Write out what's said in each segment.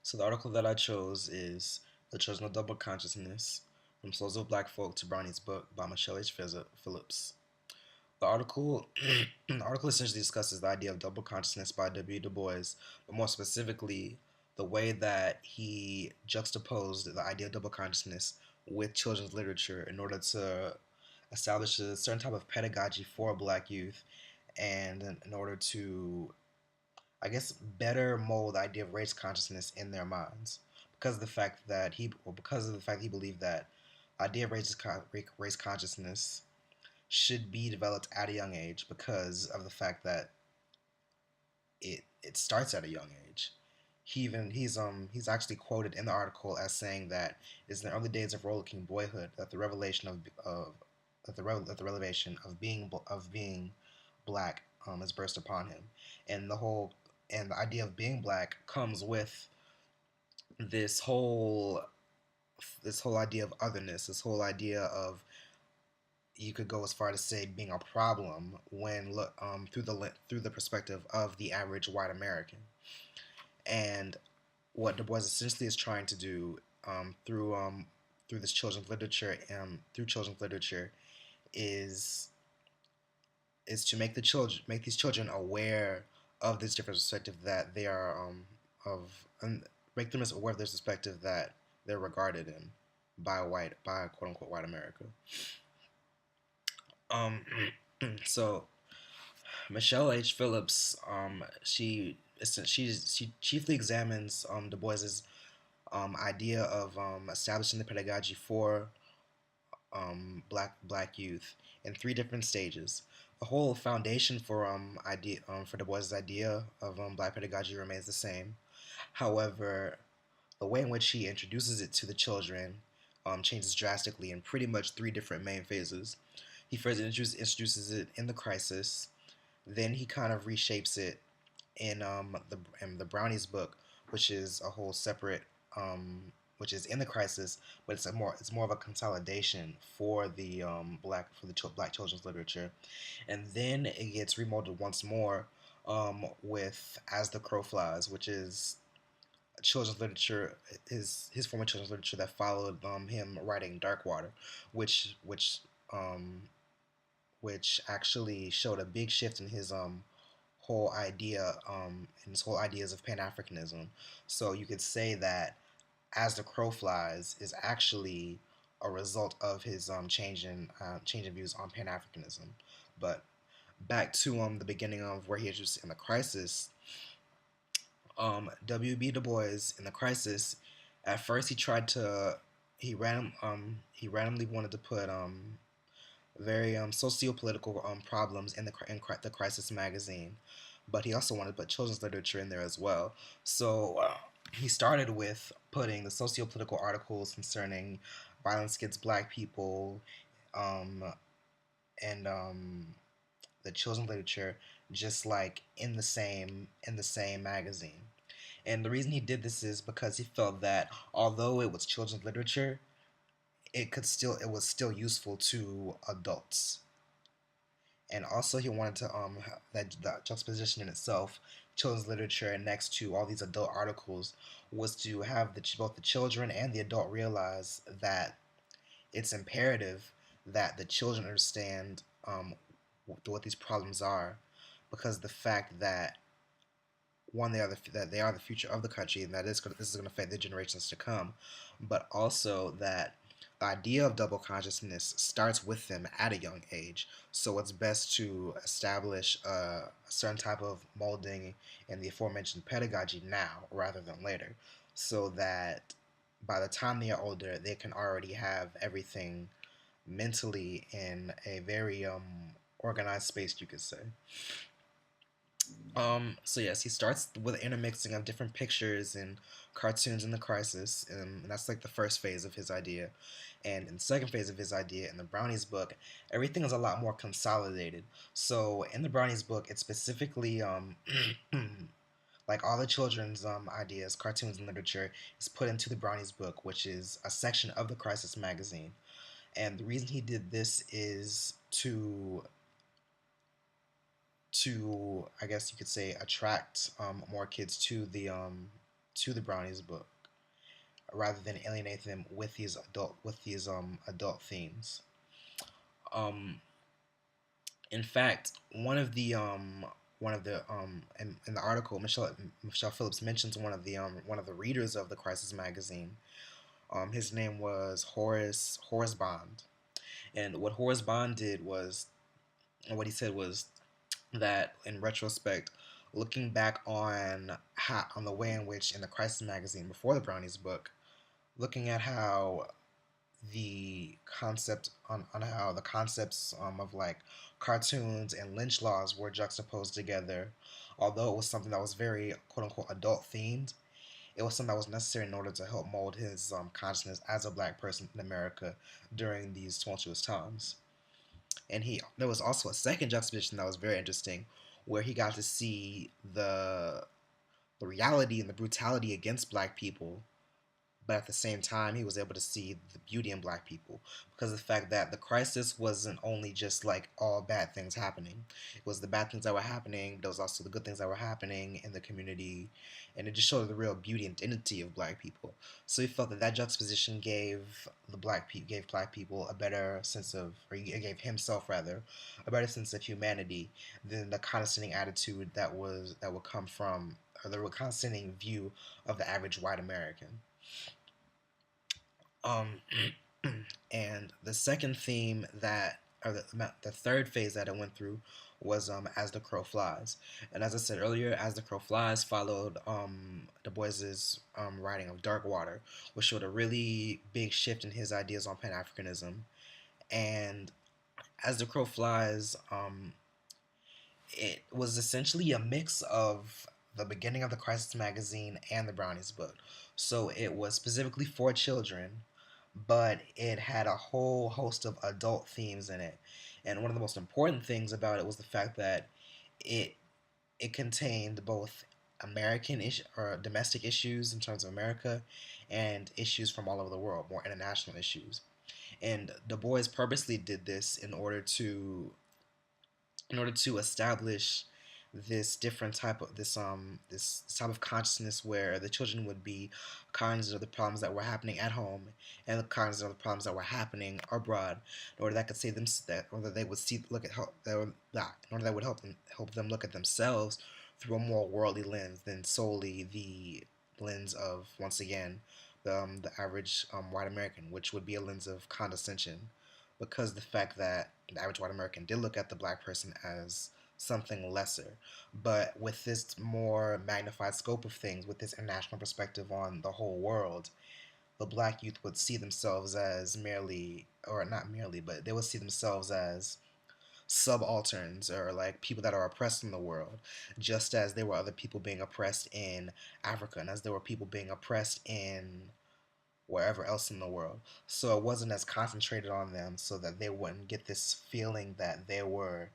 So the article that I chose is "The Children of Double Consciousness: From Souls of Black Folk to Brownies Book" by Michelle H. Phillips. The article, the article essentially discusses the idea of double consciousness by W. Du Bois, but more specifically, the way that he juxtaposed the idea of double consciousness with children's literature in order to establish a certain type of pedagogy for Black youth, and in order to better mold the idea of race consciousness in their minds because of the fact he believed that the idea of race consciousness should be developed at a young age because of the fact that it starts at a young age. He's actually quoted in the article as saying that it's in the early days of rollicking boyhood that the revelation of being black is burst upon him, and the idea of being black comes with this whole this whole idea of otherness, this whole idea of, you could go as far to say, being a problem when look through the perspective of the average white American. And what Du Bois essentially is trying to do through this children's literature through children's literature is to make these children aware of this different perspective that they are of and make them as aware of this perspective that they're regarded in by quote unquote white America. Um, so Michelle H. Phillips, she chiefly examines Du Bois's idea of establishing the pedagogy for black youth in three different stages. The whole foundation for Du Bois's idea of black pedagogy remains the same. However, the way in which he introduces it to the children changes drastically in pretty much three different main phases. He first introduces it in the crisis, then he kind of reshapes it in the Brownies book, which is a whole separate which is in the crisis, but it's more of a consolidation for the black children's literature, and then it gets remolded once more with As the Crow Flies, which is children's literature, his form of children's literature that followed him writing Darkwater, which which um, which actually showed a big shift in his whole idea in his whole ideas of Pan Africanism. So you could say that As the Crow Flies is actually a result of his change in views on Pan Africanism. But back to the beginning of where he is in the crisis. W.B. Du Bois in the crisis, at first he randomly wanted to put very socio-political problems in the Crisis magazine, but he also wanted to put children's literature in there as well. So he started with putting the socio-political articles concerning violence against black people, um, and the children's literature, just like in the same magazine. And the reason he did this is because he felt that although it was children's literature, it was still useful to adults. And also he wanted to that juxtaposition in itself, children's literature next to all these adult articles, was to have both the children and the adult realize that it's imperative that the children understand what these problems are, because the fact that one, that they are the future of the country, and this is going to affect the generations to come, but also that the idea of double consciousness starts with them at a young age. So it's best to establish a certain type of molding in the aforementioned pedagogy now rather than later, so that by the time they are older, they can already have everything mentally in a very organized space, you could say. So yes, he starts with intermixing of different pictures and cartoons in the crisis, and that's like the first phase of his idea. And in the second phase of his idea, in the Brownies book, everything is a lot more consolidated. So in the Brownies book, it's specifically like all the children's ideas, cartoons, and literature is put into the Brownies book, which is a section of the Crisis magazine. And the reason he did this is to I guess you could say attract more kids to to the Brownies book rather than alienate them with these adult themes. Um, in fact, one of the in the article, Michelle Phillips mentions one of the readers of the Crisis magazine. His name was Horace Bond, and what Horace Bond did was, what he said was that in retrospect, looking back on the way in which in the Crisis magazine before the Brownies book, looking at how on how the concepts of like cartoons and lynch laws were juxtaposed together, although it was something that was very quote unquote adult themed, it was something that was necessary in order to help mold his consciousness as a black person in America during these tumultuous times. And he there was also a second juxtaposition that was very interesting, where he got to see the reality and the brutality against black people, but at the same time he was able to see the beauty in black people, because of the fact that the crisis wasn't only just like all bad things happening. It was the bad things that were happening, but there was also the good things that were happening in the community, and it just showed the real beauty and dignity of black people. So he felt that that juxtaposition gave black people a better sense of, or it gave himself rather, a better sense of humanity than the condescending attitude that would come from, or the condescending view of the average white American. Um, and the second theme that, or the third phase that I went through was As the Crow Flies. And as I said earlier, As the Crow Flies followed Du Bois's writing of Dark Water, which showed a really big shift in his ideas on Pan Africanism. And As the Crow Flies, it was essentially a mix of the beginning of the Crisis magazine and the Brownies book. So it was specifically for children, but it had a whole host of adult themes in it. And one of the most important things about it was the fact that it it contained both or domestic issues in terms of America, and issues from all over the world, more international issues. And Du Bois purposely did this in order to establish this different type of this type of consciousness where the children would be cognizant of the problems that were happening at home and the cognizant of the problems that were happening abroad, in order that could say them that, or that they would see look at how that would, in order that would help them look at themselves through a more worldly lens than solely the lens of, once again, the average white American, which would be a lens of condescension, because the fact that the average white American did look at the black person as something lesser. But with this more magnified scope of things, with this international perspective on the whole world, the black youth would see themselves as merely, or not merely, but they would see themselves as subalterns, or like people that are oppressed in the world, just as there were other people being oppressed in Africa, and as there were people being oppressed in wherever else in the world. So it wasn't as concentrated on them, so that they wouldn't get this feeling that they were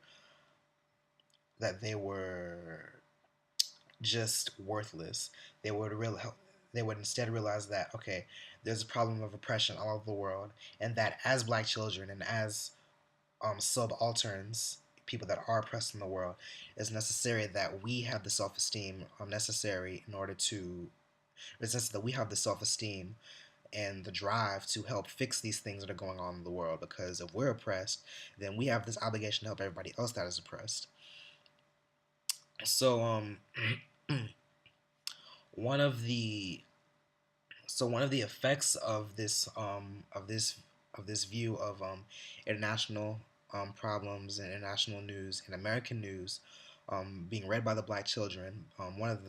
just worthless. They would real they would instead realize that, okay, there's a problem of oppression all over the world, and that as black children and as subalterns, people that are oppressed in the world, it's necessary that we have the self-esteem necessary in order to it's necessary that we have the self-esteem and the drive to help fix these things that are going on in the world, because if we're oppressed, then we have this obligation to help everybody else that is oppressed. So one of the one of the effects of this view of international problems and international news and American news being read by the black children, one of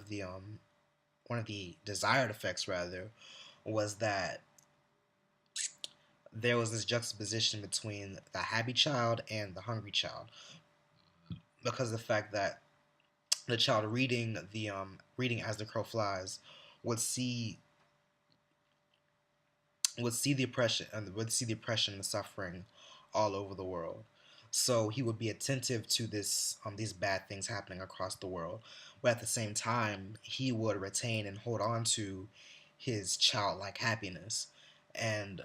the desired effects rather, was that there was this juxtaposition between the happy child and the hungry child, because of the fact that the child reading As the Crow Flies would see would see the oppression and the suffering all over the world. So he would be attentive to these bad things happening across the world, but at the same time he would retain and hold on to his childlike happiness, and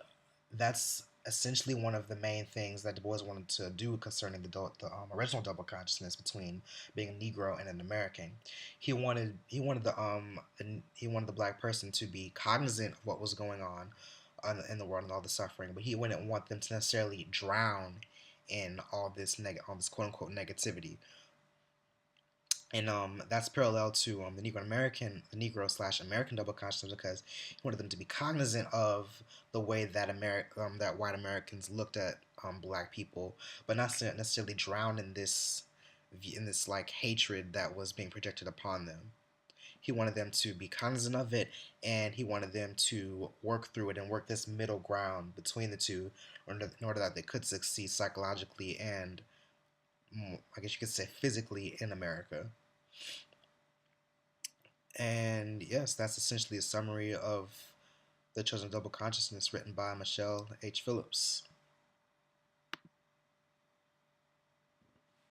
that's essentially one of the main things that Du Bois wanted to do concerning the original double consciousness between being a Negro and an American. He wanted the black person to be cognizant of what was going in the world and all the suffering, but he wouldn't want them to necessarily drown in all this quote unquote negativity. And that's parallel to the Negro slash American double consciousness, because he wanted them to be cognizant of the way that that white Americans looked at black people, but not necessarily drowned in this like hatred that was being projected upon them. He wanted them to be cognizant of it, and he wanted them to work through it and work this middle ground between the two, in order that they could succeed psychologically and, I guess you could say, physically in America. And yes, that's essentially a summary of The Children of Double Consciousness, written by Michelle H. Phillips.